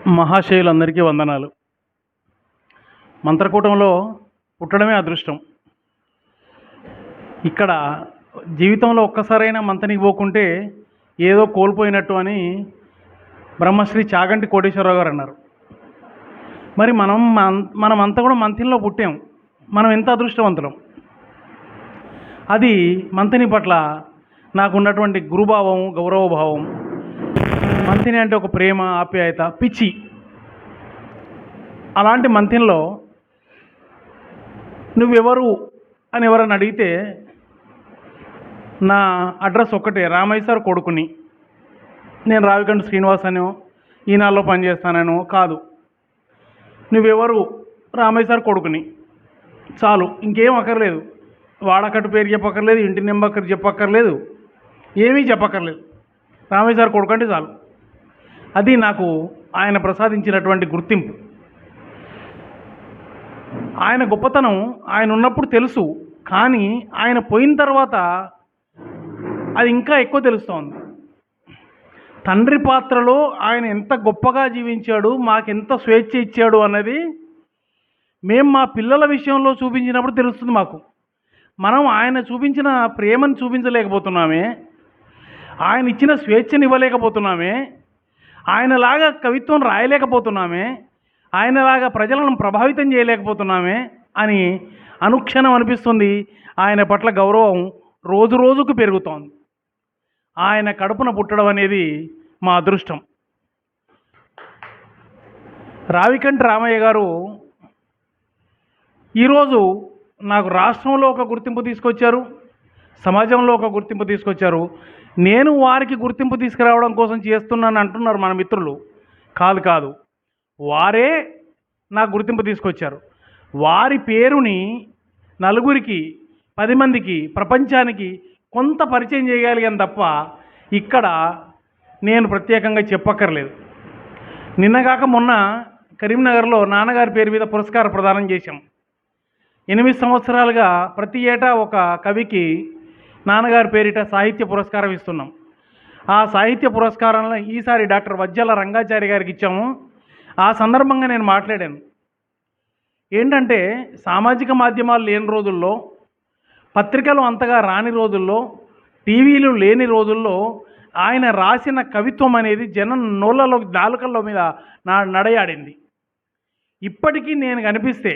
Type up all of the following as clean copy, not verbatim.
మహాశయులందరికీ వందనాలు. మంత్రకూటంలో పుట్టడమే అదృష్టం. ఇక్కడ జీవితంలో ఒక్కసారైనా మంతనికి పోకుంటే ఏదో కోల్పోయినట్టు అని బ్రహ్మశ్రీ చాగంటి కోటేశ్వరరావు గారు అన్నారు. మరి మనమంతా కూడా మంతిలో పుట్టాం. మనం ఎంత అదృష్టవంతులం. అది మంతిని పట్ల నాకున్నటువంటి గురుభావం, గౌరవభావం, మంతిని అంటే ఒక ప్రేమ, ఆప్యాయత, పిచ్చి. అలాంటి మంతిలో నువ్వెవరు అని ఎవరన్నా అడిగితే నా అడ్రస్ ఒక్కటే, రామయ్య సార్ కొడుకుని. నేను రావికంటి శ్రీనివాస్ అనో ఈనాడులో పనిచేస్తానో కాదు. నువ్వెవరు? రామయ్య సార్ కొడుకుని, చాలు. ఇంకేం అక్కర్లేదు. వాడకట్టు పేరు చెప్పక్కర్లేదు, ఇంటి నెంబర్ చెప్పక్కర్లేదు, ఏమీ చెప్పక్కర్లేదు. రామయ్య సార్ కొడుకు అంటే చాలు. అది నాకు ఆయన ప్రసాదించినటువంటి గుర్తింపు. ఆయన గొప్పతనం ఆయన ఉన్నప్పుడు తెలుసు, కానీ ఆయన పోయిన తర్వాత అది ఇంకా ఎక్కువ తెలుస్తోంది. తండ్రి పాత్రలో ఆయన ఎంత గొప్పగా జీవించాడు, మాకెంత స్వేచ్ఛ ఇచ్చాడు అన్నది మేము మా పిల్లల విషయంలో చూపించినప్పుడు తెలుస్తుంది మాకు. మనం ఆయన చూపించిన ప్రేమను చూపించలేకపోతున్నామే, ఆయన ఇచ్చిన స్వేచ్ఛను ఇవ్వలేకపోతున్నామే, ఆయనలాగా కవిత్వం రాయలేకపోతున్నామే, ఆయనలాగా ప్రజలను ప్రభావితం చేయలేకపోతున్నామే అని అనుక్షణం అనిపిస్తుంది. ఆయన పట్ల గౌరవం రోజు రోజుకు పెరుగుతోంది. ఆయన కడుపున పుట్టడం అనేది మా అదృష్టం. రావికంటి రామయ్య గారు ఈరోజు నాకు రాష్ట్రంలో ఒక గుర్తింపు తీసుకొచ్చారు, సమాజంలో ఒక గుర్తింపు తీసుకొచ్చారు. నేను వారికి గుర్తింపు తీసుకురావడం కోసం చేస్తున్నాను అంటున్నారు మన మిత్రులు. కాదు, వారే నాకు గుర్తింపు తీసుకొచ్చారు. వారి పేరుని నలుగురికి, 10 మందికి, ప్రపంచానికి కొంత పరిచయం చేయగలిగాను తప్ప ఇక్కడ నేను ప్రత్యేకంగా చెప్పక్కర్లేదు. నిన్నగాక మొన్న కరీంనగర్లో నాన్నగారి పేరు మీద పురస్కార ప్రదానం చేశాం. 8 సంవత్సరాలుగా ప్రతి ఏటా ఒక కవికి నాన్నగారి పేరిట సాహిత్య పురస్కారం ఇస్తున్నాం. ఆ సాహిత్య పురస్కారంలో ఈసారి డాక్టర్ వజ్జల రంగాచారి గారికి ఇచ్చాము. ఆ సందర్భంగా నేను మాట్లాడాను. ఏంటంటే, సామాజిక మాధ్యమాలు లేని రోజుల్లో, పత్రికలు అంతగా రాని రోజుల్లో, టీవీలు లేని రోజుల్లో ఆయన రాసిన కవిత్వం అనేది జనం నోళ్ళలో, నాలుకల్లో మీద నడయాడింది. ఇప్పటికీ నేను కనిపిస్తే,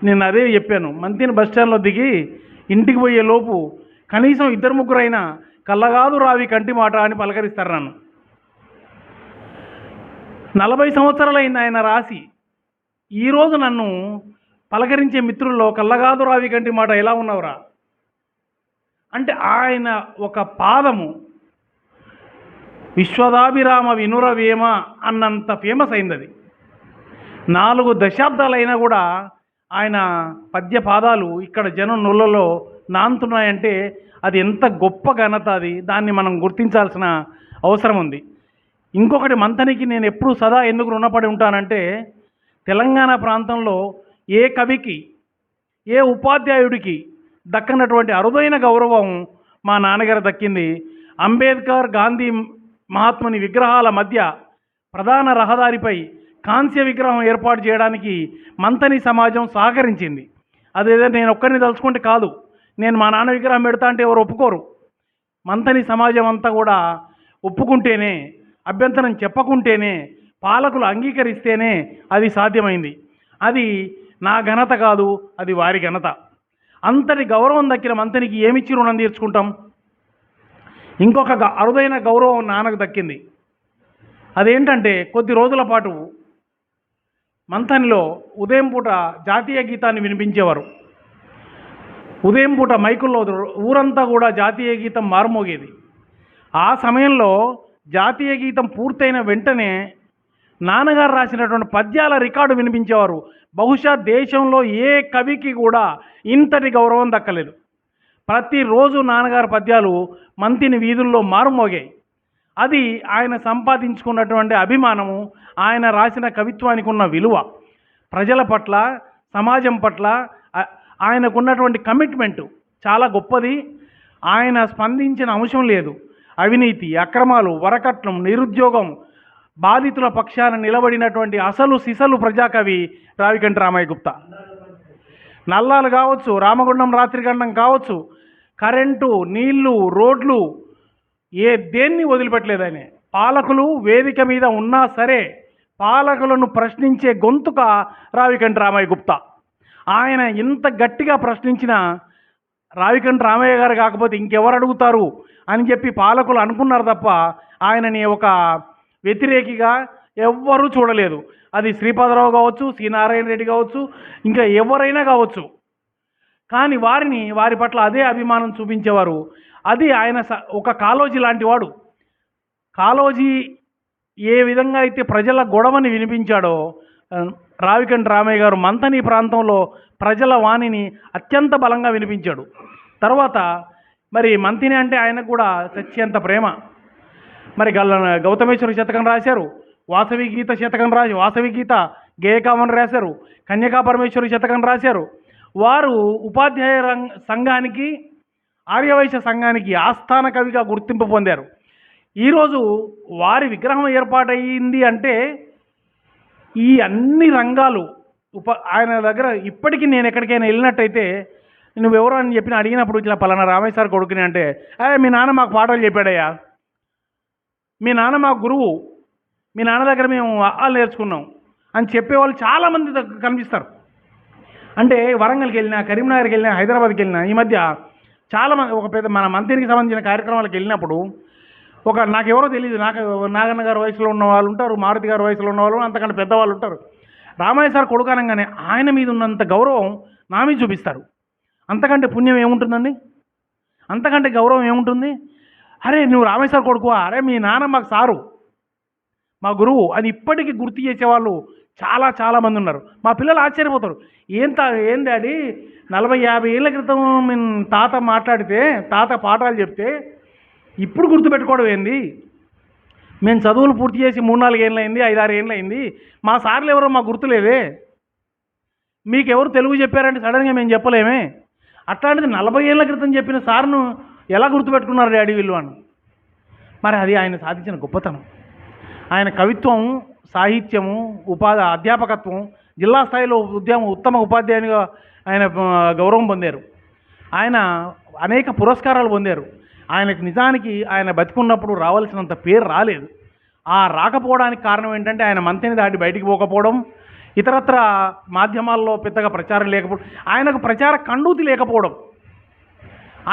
నేను అదే చెప్పాను, మంతిని బస్టాండ్లో దిగి ఇంటికి పోయే లోపు కనీసం 2-3 అయినా కళ్ళగాదు రావి కంటి మాట అని పలకరిస్తారు నన్ను. 40 సంవత్సరాలైంది ఆయన రాసి. ఈరోజు నన్ను పలకరించే మిత్రుల్లో కళ్ళగాదు రావి కంటి మాట ఎలా ఉన్నవరా అంటే ఆయన ఒక పాదము విశ్వదాభిరామ వినురవేమ అన్నంత ఫేమస్ అయింది. అది 4 దశాబ్దాలైనా కూడా ఆయన పద్య పాదాలు ఇక్కడ జనం నోళ్ళలో నాంతున్నాయంటే అది ఎంత గొప్ప ఘనత. అది దాన్ని మనం గుర్తించాల్సిన అవసరం ఉంది. ఇంకొకటి, మంతనికి నేను ఎప్పుడు సదా ఎందుకు రుణపడి ఉంటానంటే, తెలంగాణ ప్రాంతంలో ఏ కవికి, ఏ ఉపాధ్యాయుడికి దక్కనటువంటి అరుదైన గౌరవం మా నాన్నగారు దక్కింది. అంబేద్కర్, గాంధీ మహాత్ముని విగ్రహాల మధ్య ప్రధాన రహదారిపై కాంస్య విగ్రహం ఏర్పాటు చేయడానికి మంతని సమాజం సహకరించింది. అదేదో నేను ఒక్కరిని తలుచుకుంటే కాదు, నేను మా నాన్న విగ్రహం పెడతా అంటే ఎవరు ఒప్పుకోరు. మంతని సమాజం అంతా కూడా ఒప్పుకుంటేనే, అభ్యంతరం చెప్పకుంటేనే, పాలకులు అంగీకరిస్తేనే అది సాధ్యమైంది. అది నా ఘనత కాదు, అది వారి ఘనత. అంతటి గౌరవం దక్కిన మంతనికి ఏమిచ్చి రుణం తీర్చుకుంటాం? ఇంకొక అరుదైన గౌరవం నాన్నకు దక్కింది. అదేంటంటే, కొద్ది రోజుల పాటు మంతనిలో ఉదయం పూట జాతీయ గీతాన్ని వినిపించేవారు. ఉదయం పూట మైకుల్లో ఊరంతా కూడా జాతీయ గీతం మారుమోగేది. ఆ సమయంలో జాతీయ గీతం పూర్తయిన వెంటనే నాన్నగారు రాసినటువంటి పద్యాల రికార్డు వినిపించేవారు. బహుశా దేశంలో ఏ కవికి కూడా ఇంతటి గౌరవం దక్కలేదు. ప్రతిరోజు నాన్నగారి పద్యాలు మంతిని వీధుల్లో మారుమోగాయి. అది ఆయన సంపాదించుకున్నటువంటి అభిమానము, ఆయన రాసిన కవిత్వానికి ఉన్న విలువ, ప్రజల పట్ల, సమాజం పట్ల ఆయనకున్నటువంటి కమిట్మెంటు చాలా గొప్పది. ఆయన స్పందించిన అంశం లేదు. అవినీతి, అక్రమాలు, వరకట్నం, నిరుద్యోగం, బాధితుల పక్షాన నిలబడినటువంటి అసలు సిసలు ప్రజాకవి రావికంటి రామయ్య గుప్తా. నల్లాలు కావచ్చు, రామగుండం రాత్రిగండం కావచ్చు, కరెంటు, నీళ్లు, రోడ్లు దేన్ని వదిలిపెట్టలేదు ఆయన. పాలకులు వేదిక మీద ఉన్నా సరే పాలకులను ప్రశ్నించే గొంతుక రావికంటి రామయ్య గుప్తా. ఆయన ఇంత గట్టిగా ప్రశ్నించిన రావికంటి రామయ్య గారు కాకపోతే ఇంకెవరు అడుగుతారు అని చెప్పి పాలకులు అనుకున్నారు తప్ప ఆయనని ఒక వ్యతిరేకిగా ఎవ్వరూ చూడలేదు. అది శ్రీపాదరావు కావచ్చు, సి నారాయణ రెడ్డి కావచ్చు, ఇంకా ఎవరైనా కావచ్చు. కానీ వారి పట్ల అదే అభిమానం చూపించేవారు. అది ఆయన ఒక కాళోజీ లాంటి వాడు. కాళోజీ ఏ విధంగా అయితే ప్రజల గొడవని వినిపించాడో రావికంటి రామయ్య గారు మంతని ప్రాంతంలో ప్రజల వాణిని అత్యంత బలంగా వినిపించాడు. తర్వాత మరి మంతిని అంటే ఆయనకు కూడా చచ్చేంత ప్రేమ. మరి గౌతమేశ్వరి శతకం రాశారు, వాసవి గీత గేయకామని రాశారు, కన్యకా పరమేశ్వరి శతకం రాశారు. వారు ఉపాధ్యాయ సంఘానికి, ఆర్యవైశ్య సంఘానికి ఆస్థాన కవిగా గుర్తింపు పొందారు. ఈరోజు వారి విగ్రహం ఏర్పాటయ్యింది అంటే ఈ అన్ని రంగాలు ఆయన దగ్గర ఇప్పటికీ నేను ఎక్కడికైనా వెళ్ళినట్టయితే నువ్వెవరు అని చెప్పి అడిగినప్పుడు ఇట్లా పలానా రామయ్య సార్ కొడుకుని అంటే, మీ నాన్న మాకు పాటలు చెప్పాడయ్యా, మీ నాన్న మాకు గురువు, మీ నాన్న దగ్గర మేము ఆలు నేర్చుకున్నాం అని చెప్పేవాళ్ళు చాలామంది కనిపిస్తారు. అంటే వరంగల్కి వెళ్ళినా, కరీంనగర్కి వెళ్ళినా, హైదరాబాద్కి వెళ్ళినా ఈ మధ్య చాలామంది ఒక పెద్ద మన మంత్రికి సంబంధించిన కార్యక్రమాలకు వెళ్ళినప్పుడు నాకెవరో తెలియదు, నాగన్న గారి వయసులో ఉన్న వాళ్ళు ఉంటారు, మారుతి గారి వయసులో ఉన్న వాళ్ళు, అంతకంటే పెద్దవాళ్ళు ఉంటారు. రామయ్య సార్ కొడుకు అనగానే ఆయన మీద ఉన్నంత గౌరవం నా మీద చూపిస్తారు. అంతకంటే పుణ్యం ఏముంటుందండి? అంతకంటే గౌరవం ఏముంటుంది? అరే నువ్వు రామయ్య సార్ కొడుకువా, అరే మీ నాన్న మాకు సారు, మా గురువు అని ఇప్పటికీ గుర్తు చేసేవాళ్ళు చాలామంది ఉన్నారు. మా పిల్లలు ఆశ్చర్యపోతారు, ఏం డాడీ 40-50 ఏళ్ళ క్రితం తాత మాట్లాడితే, తాత పాఠాలు చెప్తే ఇప్పుడు గుర్తుపెట్టుకోవడం ఏంది? మేము చదువులు పూర్తి చేసి 3-4 ఏళ్ళు అయింది, 5-6 ఏళ్ళు అయింది, మా సార్లు ఎవరో మాకు గుర్తులేదే, మీకెవరు తెలుగు చెప్పారంటే సడన్గా మేము చెప్పలేమే, అట్లాంటిది 40 ఏళ్ళ క్రితం చెప్పిన సార్ను ఎలా గుర్తుపెట్టుకున్నారు డాడీ వీళ్ళు అని. మరి అది ఆయన సాధించిన గొప్పతనం. ఆయన కవిత్వం, సాహిత్యము, అధ్యాపకత్వం, జిల్లా స్థాయిలో ఉత్తమ ఉపాధ్యాయునిగా ఆయన గౌరవం పొందారు. ఆయన అనేక పురస్కారాలు పొందారు. ఆయనకు నిజానికి ఆయన బతికున్నప్పుడు రావాల్సినంత పేరు రాలేదు. ఆ రాకపోవడానికి కారణం ఏంటంటే ఆయన మంతిని దాటి బయటికి పోకపోవడం, ఇతరత్ర మాధ్యమాల్లో పెద్దగా ప్రచారం లేకపోవడం, ఆయనకు ప్రచార కండూతి లేకపోవడం.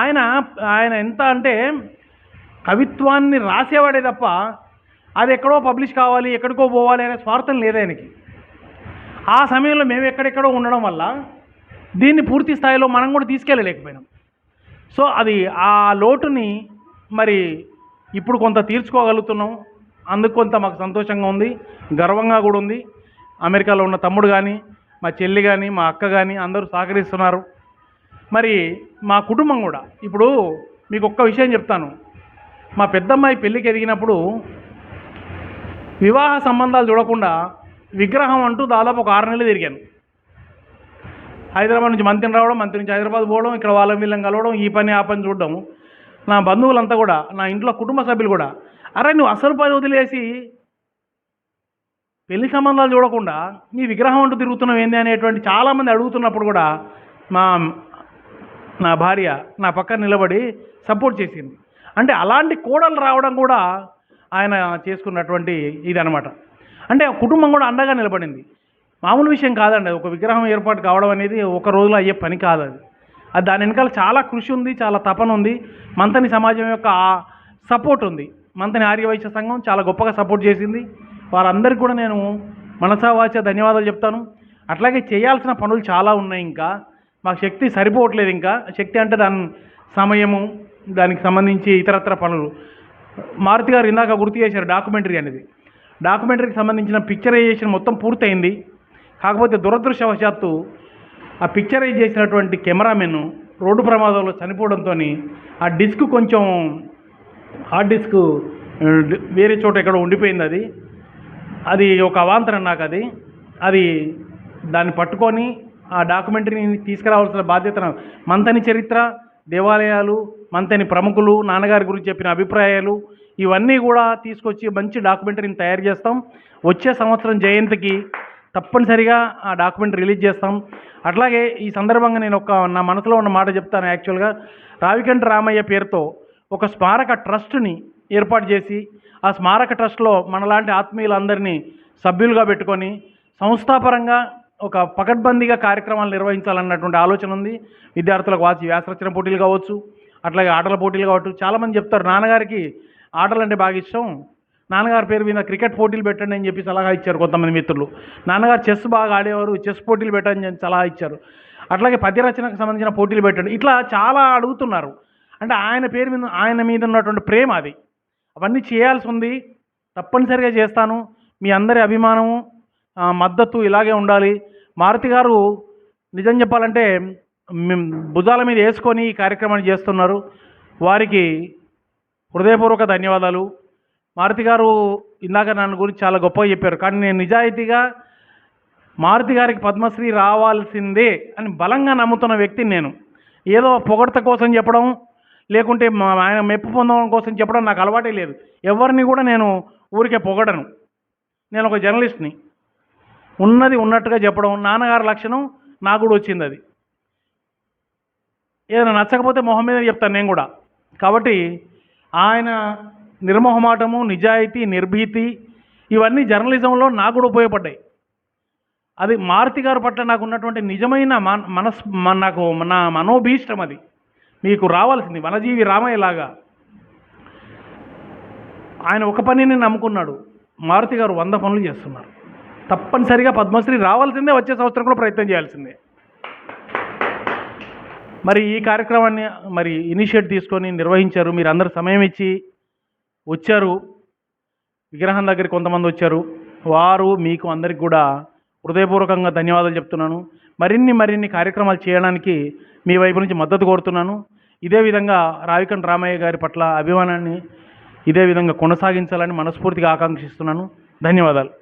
ఆయన ఎంత అంటే కవిత్వాన్ని రాసేవాడే తప్ప అది ఎక్కడో పబ్లిష్ కావాలి, ఎక్కడికో పోవాలి అనే స్వార్థం లేదు ఆయనకి. ఆ సమయంలో మేము ఎక్కడెక్కడో ఉండడం వల్ల దీన్ని పూర్తి స్థాయిలో మనం కూడా తీసుకెళ్ళలేకపోయినాం. సో అది ఆ లోటుని మరి ఇప్పుడు కొంత తీర్చుకోగలుగుతున్నాం. అందుకు కొంత మాకు సంతోషంగా ఉంది, గర్వంగా కూడా ఉంది. అమెరికాలో ఉన్న తమ్ముడు కానీ, మా చెల్లి కానీ, మా అక్క కానీ అందరూ సహకరిస్తున్నారు. మరి మా కుటుంబం కూడా ఇప్పుడు మీకు ఒక్క విషయం చెప్తాను. మా పెద్దమ్మాయి పెళ్ళికి ఎదిగినప్పుడు వివాహ సంబంధాలు చూడకుండా విగ్రహం అంటూ దాదాపు ఒక 6 నెలలు తిరిగాను. హైదరాబాద్ నుంచి మంత్రిని రావడం, మంత్రి నుంచి హైదరాబాద్ పోవడం, ఇక్కడ వాళ్ళ వీళ్ళని కలవడం, ఈ పని ఆ పని చూడడం. నా బంధువులంతా కూడా, నా ఇంట్లో కుటుంబ సభ్యులు కూడా, అరే నువ్వు అసలు పని వదిలేసి పెళ్లి సంబంధాలు చూడకుండా నీ విగ్రహం అంటూ తిరుగుతున్నావు ఏంది అనేటువంటి చాలామంది అడుగుతున్నప్పుడు కూడా నా భార్య నా పక్కన నిలబడి సపోర్ట్ చేసింది. అంటే అలాంటి కోడలు రావడం కూడా ఆయన చేసుకున్నటువంటి ఇది అనమాట. అంటే కుటుంబం కూడా అండగా నిలబడింది. మామూలు విషయం కాదండి. ఒక విగ్రహం ఏర్పాటు కావడం అనేది ఒక రోజులో అయ్యే పని కాదు. అది దాని వెనకాల చాలా కృషి ఉంది, చాలా తపన ఉంది. మంతని సమాజం యొక్క సపోర్ట్ ఉంది. మంతని ఆర్యవైశ్య సంఘం చాలా గొప్పగా సపోర్ట్ చేసింది. వారందరికీ కూడా నేను మనసావాచ ధన్యవాదాలు చెప్తాను. అట్లాగే చేయాల్సిన పనులు చాలా ఉన్నాయి. ఇంకా మాకు శక్తి సరిపోవట్లేదు. ఇంకా శక్తి అంటే దాని సమయము, దానికి సంబంధించి ఇతరత్ర పనులు. మారుతి గారు ఇందాక గుర్తు చేశారు డాక్యుమెంటరీ అనేది. డాక్యుమెంటరీకి సంబంధించిన పిక్చరైజేషన్ మొత్తం పూర్తయింది. కాకపోతే దురదృష్టవశాత్తు ఆ పిక్చరైజ్ చేసినటువంటి కెమెరామెన్ రోడ్డు ప్రమాదంలో చనిపోవడంతో ఆ డిస్క్ కొంచెం హార్డ్ డిస్క్ వేరే చోట ఎక్కడ ఉండిపోయింది. అది ఒక అవాంతరం నాకు. అది దాన్ని పట్టుకొని ఆ డాక్యుమెంటరీని తీసుకురావాల్సిన బాధ్యత మంతని చరిత్ర, దేవాలయాలు, మంతని ప్రముఖులు, నాన్నగారి గురించి చెప్పిన అభిప్రాయాలు ఇవన్నీ కూడా తీసుకొచ్చి మంచి డాక్యుమెంటరీని తయారు చేస్తాం. వచ్చే సంవత్సరం జయంతికి తప్పనిసరిగా ఆ డాక్యుమెంట్ రిలీజ్ చేస్తాం. అట్లాగే ఈ సందర్భంగా నేను నా మనసులో ఉన్న మాట చెప్తాను. యాక్చువల్గా రావికంటి రామయ్య పేరుతో ఒక స్మారక ట్రస్ట్ని ఏర్పాటు చేసి ఆ స్మారక ట్రస్ట్లో మనలాంటి ఆత్మీయులందరినీ సభ్యులుగా పెట్టుకొని సంస్థాపరంగా ఒక పకడ్బందీగా కార్యక్రమాలు నిర్వహించాలన్నటువంటి ఆలోచన ఉంది. విద్యార్థులకు వ్యాసరచన పోటీలు కావచ్చు, అట్లాగే ఆటల పోటీలు కావచ్చు. చాలామంది చెప్తారు నాన్నగారికి ఆటలు అంటే బాగా ఇష్టం, నాన్నగారి పేరు మీద క్రికెట్ పోటీలు పెట్టండి అని చెప్పి సలహా ఇచ్చారు కొంతమంది మిత్రులు. నాన్నగారు చెస్ బాగా ఆడేవారు, చెస్ పోటీలు పెట్టండి అని సలహా ఇచ్చారు. అట్లాగే పద్యరచనకు సంబంధించిన పోటీలు పెట్టండి, ఇట్లా చాలా అడుగుతున్నారు. అంటే ఆయన మీద ఉన్నటువంటి ప్రేమ అది. అవన్నీ చేయాల్సి ఉంది, తప్పనిసరిగా చేస్తాను. మీ అందరి అభిమానము మద్దతు ఇలాగే ఉండాలి. మారుతి గారు నిజం చెప్పాలంటే భుజాల మీద వేసుకొని ఈ కార్యక్రమాన్ని చేస్తున్నారు. వారికి హృదయపూర్వక ధన్యవాదాలు. మారుతి గారు ఇందాక నన్ను గురించి చాలా గొప్పగా చెప్పారు, కానీ నేను నిజాయితీగా మారుతి గారికి పద్మశ్రీ రావాల్సిందే అని బలంగా నమ్ముతున్న వ్యక్తిని నేను. ఏదో పొగడత కోసం చెప్పడం, లేకుంటే ఆయన మెప్పు పొందడం కోసం చెప్పడం నాకు అలవాటే లేదు. ఎవరిని కూడా నేను ఊరికే పొగడను. నేను ఒక జర్నలిస్ట్ని, ఉన్నది ఉన్నట్టుగా చెప్పడం నాన్నగారి లక్షణం. నాకు కూడా వచ్చింది అది. ఏదైనా నచ్చకపోతే మొహం మీద చెప్తాను నేను కూడా. కాబట్టి ఆయన నిర్మోహమాటము, నిజాయితీ, నిర్భీతి ఇవన్నీ జర్నలిజంలో నాకు కూడా ఉపయోగపడ్డాయి. అది మారుతి గారి పట్ల నాకు ఉన్నటువంటి నిజమైన నాకు నా మనోభీష్టం అది. మీకు రావాల్సింది వనజీవి రామయ్యలాగా. ఆయన ఒక పనిని నమ్ముకున్నాడు, మారుతి గారు 100 పనులు చేస్తున్నారు. తప్పనిసరిగా పద్మశ్రీ రావాల్సిందే, వచ్చే సంవత్సరం కూడా ప్రయత్నం చేయాల్సిందే. మరి ఈ కార్యక్రమాన్ని ఇనిషియేట్ తీసుకొని నిర్వహించారు. మీరు అందరు సమయం ఇచ్చి వచ్చారు. విగ్రహం దగ్గరికి కొంతమంది వచ్చారు. వారు మీకు అందరికి కూడా హృదయపూర్వకంగా ధన్యవాదాలు చెప్తున్నాను. మరిన్ని కార్యక్రమాలు చేయడానికి మీ వైపు నుంచి మద్దతు కోరుతున్నాను. ఇదే విధంగా రావికంటి రామయ్య గారి పట్ల అభిమానాన్ని ఇదే విధంగా కొనసాగించాలని మనస్ఫూర్తిగా ఆకాంక్షిస్తున్నాను. ధన్యవాదాలు.